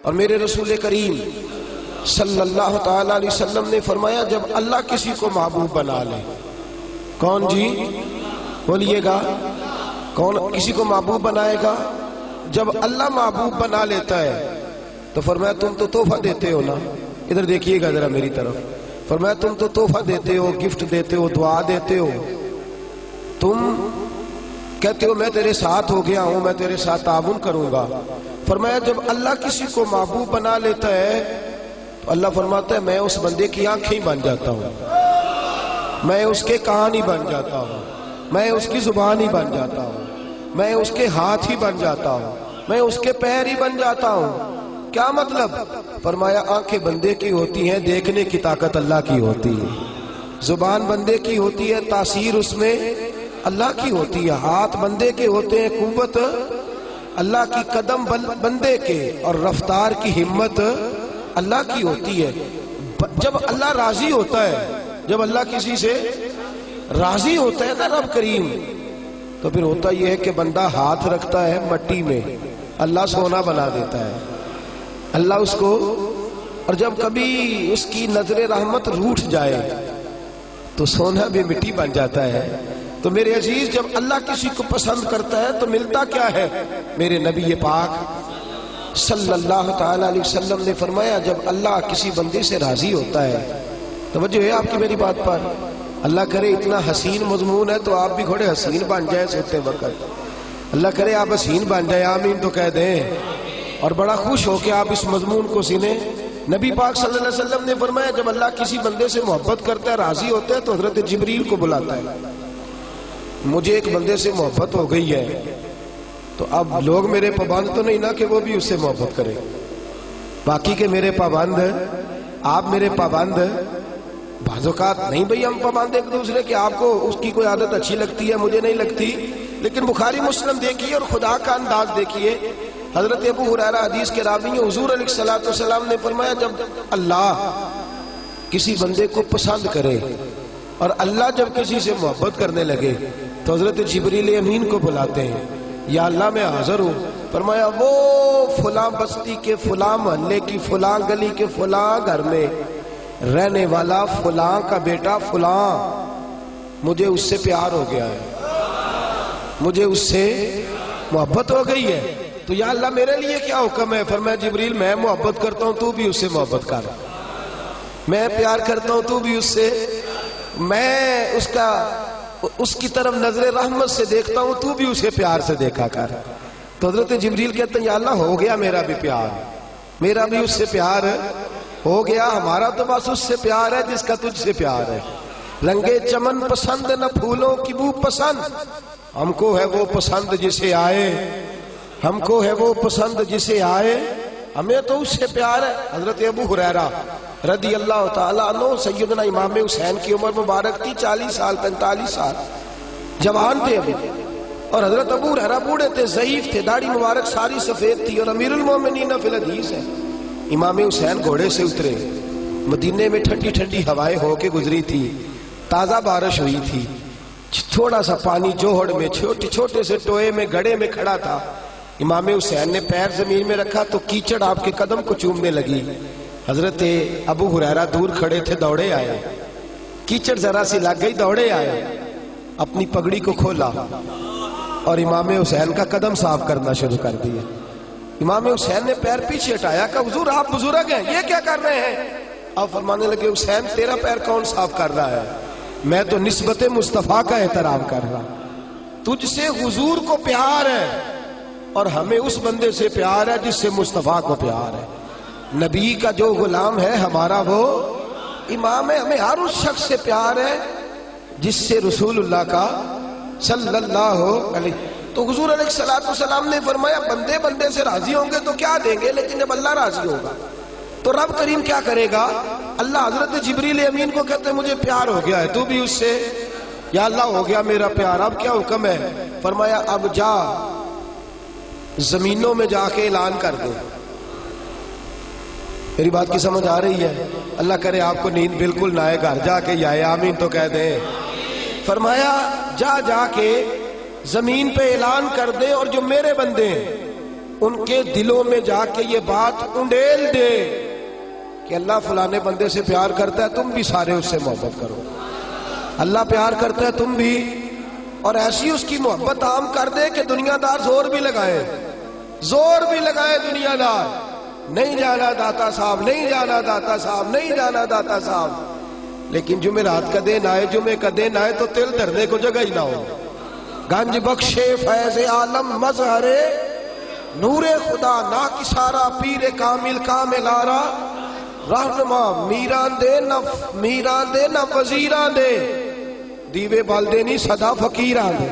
اور میرے رسول کریم صلی اللہ تعالی علیہ وسلم نے فرمایا جب اللہ کسی کو محبوب بنا لے، کون جی بولیے گا، کون کسی کو محبوب بنائے گا؟ جب اللہ محبوب بنا لیتا ہے تو فرمایا تم تو تحفہ دیتے ہو نا، ادھر دیکھیے گا ذرا میری طرف، فرمایا تم تو تحفہ دیتے ہو، گفٹ دیتے ہو، دعا دیتے ہو، تم کہتے ہو میں تیرے ساتھ ہو گیا ہوں، میں تیرے ساتھ تعاون کروں گا۔ فرمایا جب اللہ کسی کو محبوب بنا لیتا ہے تو اللہ فرماتا ہے میں اس بندے کی آنکھیں بن جاتا ہوں، میں اس کے کان ہی بن جاتا ہوں، میں اس کی زبان ہی بن جاتا ہوں، میں اس کے ہاتھ ہی بن جاتا ہوں، میں اس کے پیر ہی بن جاتا ہوں۔ کیا مطلب؟ فرمایا آنکھیں بندے کی ہوتی ہیں، دیکھنے کی طاقت اللہ کی ہوتی ہے، زبان بندے کی ہوتی ہے، تاثیر اس میں اللہ کی ہوتی ہے، ہاتھ بندے کے ہوتے ہیں، قوت اللہ کی، قدم بندے کے، اور رفتار کی ہمت اللہ کی ہوتی ہے۔ جب اللہ راضی ہوتا ہے، جب اللہ کسی سے راضی ہوتا ہے نا رب کریم، تو پھر ہوتا یہ ہے کہ بندہ ہاتھ رکھتا ہے مٹی میں، اللہ سونا بنا دیتا ہے، اللہ اس کو، اور جب کبھی اس کی نظر رحمت روٹھ جائے تو سونا بھی مٹی بن جاتا ہے۔ تو میرے عزیز جب اللہ کسی کو پسند کرتا ہے تو ملتا کیا ہے؟ میرے نبی پاک صلی اللہ تعالی علیہ وسلم نے فرمایا جب اللہ کسی بندے سے راضی ہوتا ہے، توجہ ہے آپ کی میری بات پر، اللہ کرے اتنا حسین مضمون ہے تو آپ بھی گھوڑے حسین بن جائے سوتے وقت، اللہ کرے آپ حسین بن جائے، آمین تو کہہ دیں، اور بڑا خوش ہو کہ آپ اس مضمون کو سنیں۔ نبی پاک صلی اللہ علیہ وسلم نے فرمایا جب اللہ کسی بندے سے محبت کرتا ہے، راضی ہوتا ہے، تو حضرت جبریل کو بلاتا ہے، مجھے ایک بندے سے محبت ہو گئی ہے، تو اب لوگ میرے پابند تو نہیں نا کہ وہ بھی اس سے محبت کرے، باقی کے میرے پابند، آپ میرے پابند، بعض اوقات نہیں بھئی ہم پابند ایک دوسرے کے، آپ کو اس کی کوئی عادت اچھی لگتی ہے، مجھے نہیں لگتی، لیکن بخاری مسلم دیکھیے اور خدا کا انداز دیکھیے، حضرت ابو ہریرہ حدیث کے راوی ہیں، حضور علیہ الصلوۃ والسلام نے فرمایا جب اللہ کسی بندے کو پسند کرے اور اللہ جب کسی سے محبت کرنے لگے تو حضرت جبریل امین کو بلاتے ہیں، یا اللہ میں حاضر ہوں، فرمایا وہ فلاں بستی کے فلاں محلے کی فلاں گلی کے فلاں گھر میں رہنے والا فلاں کا بیٹا فلاں، مجھے اس سے پیار ہو گیا ہے، مجھے اس سے محبت ہو گئی ہے، تو یا اللہ میرے لیے کیا حکم ہے؟ فرمایا جبریل میں محبت کرتا ہوں تو بھی اس سے محبت کر، میں پیار کرتا ہوں تو بھی اس سے، میں اس کی طرف نظر رحمت سے دیکھتا ہوں تو بھی اسے پیار سے دیکھا کر۔ تو حضرت جبریل کہتے ہیں یا اللہ ہو گیا میرا بھی پیار، میرا بھی اس سے پیار ہو گیا، ہمارا تو بس اس سے پیار ہے جس کا تجھ سے پیار ہے، رنگے چمن پسند نہ پھولوں کی بو پسند، ہم کو ہے وہ پسند جسے آئے، ہم کو ہے وہ پسند جسے آئے، ہمیں تو اس سے پیار ہے۔ حضرت ابو ہریرہ رضی اللہ تعالیٰ عنہ، سیدنا امام حسین کی عمر مبارک تھی 40 سال 45 سال، جوان تھے ابھی، اور حضرت ابو ہریرہ بوڑھے تھے، ضعیف تھے، داڑھی مبارک ساری سفید تھی، اور امیر المومنین فی الحدیث ہے۔ امام حسین گھوڑے سے اترے، مدینے میں ٹھنڈی ٹھنڈی ہوائیں ہو کے گزری تھی، تازہ بارش ہوئی تھی، تھوڑا سا پانی جوہڑ میں چھوٹے چھوٹے سے ٹوئے میں گڑھے میں کھڑا تھا، امام حسین نے پیر زمین میں رکھا تو کیچڑ آپ کے قدم کو چومنے لگی، حضرت ابو ہریرہ دور کھڑے تھے، دوڑے آئے، کیچڑ ذرا سی لگ گئی، دوڑے آئے، اپنی پگڑی کو کھولا اور امام حسین کا قدم صاف کرنا شروع کر دیا۔ امام حسین نے پیر پیچھے ہٹایا کہ حضور آپ بزرگ ہیں، یہ کیا کر رہے ہیں؟ آپ فرمانے لگے حسین تیرا پیر کون صاف کر رہا ہے؟ میں تو نسبت مصطفیٰ کا احترام کر رہا، تجھ سے حضور کو پیار ہے اور ہمیں اس بندے سے پیار ہے جس سے مصطفیٰ کو پیار ہے، نبی کا جو غلام ہے ہمارا وہ امام ہے، ہمیں ہر اس شخص سے پیار ہے جس سے رسول اللہ کا صلی اللہ علیہ، تو حضور علیہ السلام نے فرمایا بندے بندے سے راضی ہوں گے تو کیا دیں گے، لیکن جب اللہ راضی ہوگا تو رب کریم کیا کرے گا؟ اللہ حضرت جبریل امین کو کہتے ہیں مجھے پیار ہو گیا ہے تو بھی اس سے، یا اللہ ہو گیا میرا پیار، اب کیا حکم ہے؟ فرمایا اب جا زمینوں میں جا کے اعلان کر دو۔ میری بات کی سمجھ آ رہی ہے؟ اللہ کرے آپ کو نیند بالکل نہ آئے، گھر جا کے یا آمین تو کہہ دیں۔ فرمایا جا کے زمین پہ اعلان کر دے، اور جو میرے بندے ہیں ان کے دلوں میں جا کے یہ بات انڈیل دے کہ اللہ فلانے بندے سے پیار کرتا ہے، تم بھی سارے اس سے محبت کرو، اللہ پیار کرتا ہے تم بھی، اور ایسی اس کی محبت عام کر دے کہ دنیا دار زور بھی لگائے دنیا دار، نہیں جانا داتا صاحب، نہیں جانا داتا صاحب، نہیں جانا داتا صاحب، لیکن جمعرات کا دن آئے، جمعے کا دن آئے تو تل دھرنے کو جگہ ہی نہ ہو۔ گنج بخشے فیض عالم مظہر نور خدا نا کسارا پیر کامل کامل آرا رہنما میران دے نہ وزیران دے دیوے بالدے نہیں صدا فقیران دے۔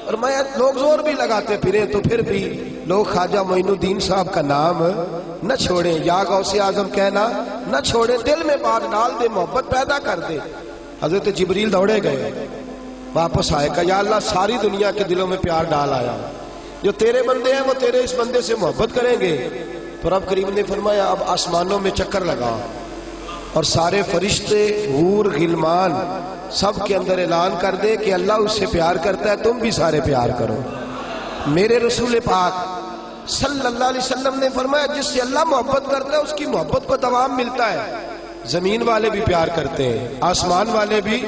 اور میں لوگ زور بھی لگاتے پھریں تو پھر بھی لوگ خواجہ معین الدین صاحب کا نام نہ چھوڑیں، یا غوث اعظم کہنا نہ چھوڑیں، دل میں بات ڈال دے، محبت پیدا کر دے۔ حضرت جبریل دوڑے گئے، واپس آئے، کہا یا اللہ ساری دنیا کے دلوں میں پیار ڈال آیا، جو تیرے بندے ہیں وہ تیرے اس بندے سے محبت کریں گے۔ تو رب کریم نے فرمایا اب آسمانوں میں چکر لگا اور سارے فرشتے، حور، غلمان سب کے اندر اعلان کر دے کہ اللہ اس سے پیار کرتا ہے، تم بھی سارے پیار کرو۔ میرے رسول پاک صلی اللہ علیہ وسلم نے فرمایا جس سے اللہ محبت کرتا ہے اس کی محبت کو دوام ملتا ہے۔ زمین والے بھی پیار کرتے ہیں، آسمان والے بھی،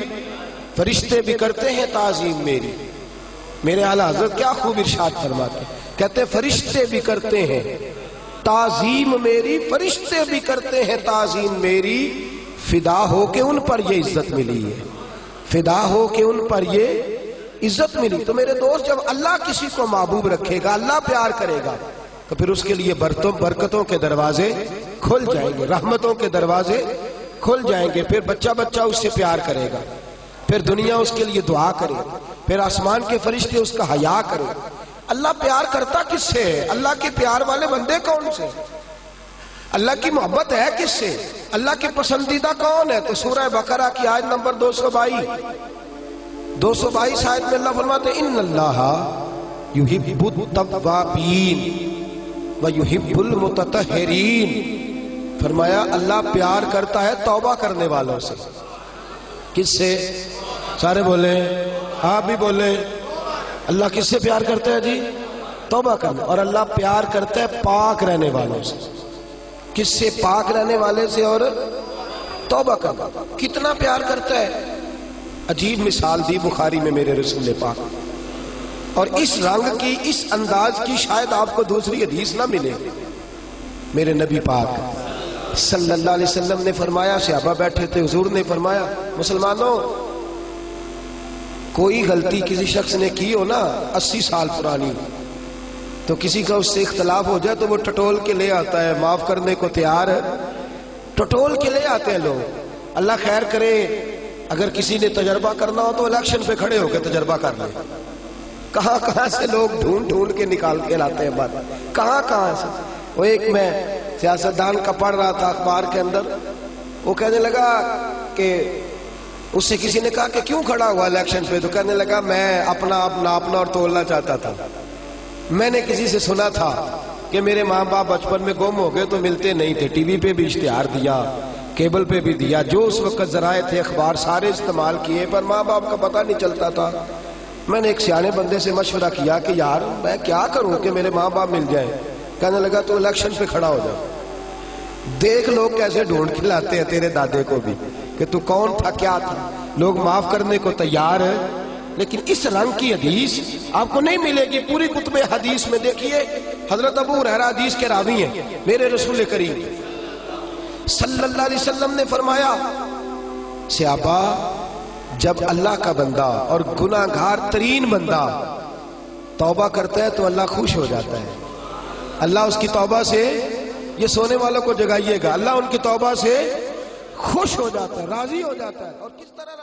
فرشتے بھی کرتے ہیں تعظیم میری۔ میرے اعلیٰ حضرت کیا خوب ارشاد فرماتے ہیں، کہتے فرشتے بھی کرتے ہیں تعظیم میری، فرشتے بھی کرتے ہیں تعظیم میری، فدا ہو کے ان پر یہ عزت ملی ہے، فدا ہو کے ان پر یہ عزت ملی۔ تو میرے دوست جب اللہ کسی کو محبوب رکھے گا، اللہ پیار کرے گا، تو پھر اس کے لیے برکتوں کے دروازے کھل جائیں گے، رحمتوں کے دروازے کھل جائیں گے، پھر بچہ بچہ اس سے پیار کرے گا، پھر دنیا اس کے لیے دعا کرے، پھر آسمان کے فرشتے اس کا حیا کرے۔ اللہ پیار کرتا کس سے ہے؟ اللہ کے پیار والے بندے کون سے؟ اللہ کی محبت ہے کس سے؟ اللہ کے پسندیدہ کون ہے؟ تو سورہ بقرہ کی آیت نمبر 222 آیت میں اللہ فرماتے ہیں ان اللہ یحب التوابین ویحب المتطہرین، فرمایا اللہ پیار کرتا ہے توبہ کرنے والوں سے۔ کس سے؟ سارے بولے، آپ بھی بولے، اللہ کس سے پیار کرتا ہے جی؟ توبہ کرنے، اور اللہ پیار کرتا ہے پاک رہنے والوں سے۔ کس سے؟ پاک رہنے والے سے اور توبہ کرنا۔ کتنا پیار کرتا ہے؟ عجیب مثال دی بخاری میں میرے رسول پاک، اور اس رنگ کی، اس انداز کی شاید آپ کو دوسری حدیث نہ ملے۔ میرے نبی پاک صلی اللہ علیہ وسلم نے فرمایا، صحابہ بیٹھے تھے، حضور نے فرمایا مسلمانوں کوئی غلطی کسی شخص نے کی ہو نا 80 سال پرانی، تو کسی کا اس سے اختلاف ہو جائے تو وہ ٹٹول کے لے آتا ہے، معاف کرنے کو تیار ہے، ٹٹول کے لے آتے ہیں لوگ۔ اللہ خیر کرے، اگر کسی نے تجربہ کرنا ہو تو الیکشن پہ کھڑے ہو کے تجربہ کر لیں۔ کہاں کہاں سے لوگ ڈھونڈ کے نکال کے لاتے ہیں بات، کہاں سے۔ وہ ایک میں سیاستدان کا پڑھ رہا تھا اخبار کے اندر، وہ کہنے لگا کہ اس سے کسی نے کہا کہ کیوں کھڑا ہوا الیکشن پہ، تو کہنے لگا میں اپنا آپ ناپنا اور تولنا چاہتا تھا۔ میں نے کسی سے سنا تھا کہ میرے ماں باپ بچپن میں گم ہو گئے تو ملتے نہیں تھے، ٹی وی پہ بھی اشتہار دیا، کیبل پہ بھی دیا، جو اس وقت ذرائع تھے اخبار سارے استعمال کیے، پر ماں باپ کا پتہ نہیں چلتا تھا۔ میں نے ایک سیانے بندے سے مشورہ کیا کہ یار میں کیا کروں کہ میرے ماں باپ مل جائیں۔ کہنے لگا تو الیکشن پہ کھڑا ہو جا، دیکھ لوگ کیسے ڈھونڈ کے لاتے ہیں تیرے دادے کو بھی کہ تو کون تھا، کیا تھا۔ لوگ معاف کرنے کو تیار ہے، لیکن اس رنگ کی حدیث آپ کو نہیں ملے گی پوری کتب حدیث میں۔ دیکھیے حضرت ابو ہریرہ حدیث کے راوی ہیں، میرے رسول کریم صلی اللہ علیہ وسلم نے فرمایا صحابہ جب اللہ کا بندہ اور گناہ گار ترین بندہ توبہ کرتا ہے تو اللہ خوش ہو جاتا ہے۔ اللہ اس کی توبہ سے، یہ سونے والوں کو جگائیے گا، اللہ ان کی توبہ سے خوش ہو جاتا ہے، راضی ہو جاتا ہے۔ اور کس طرح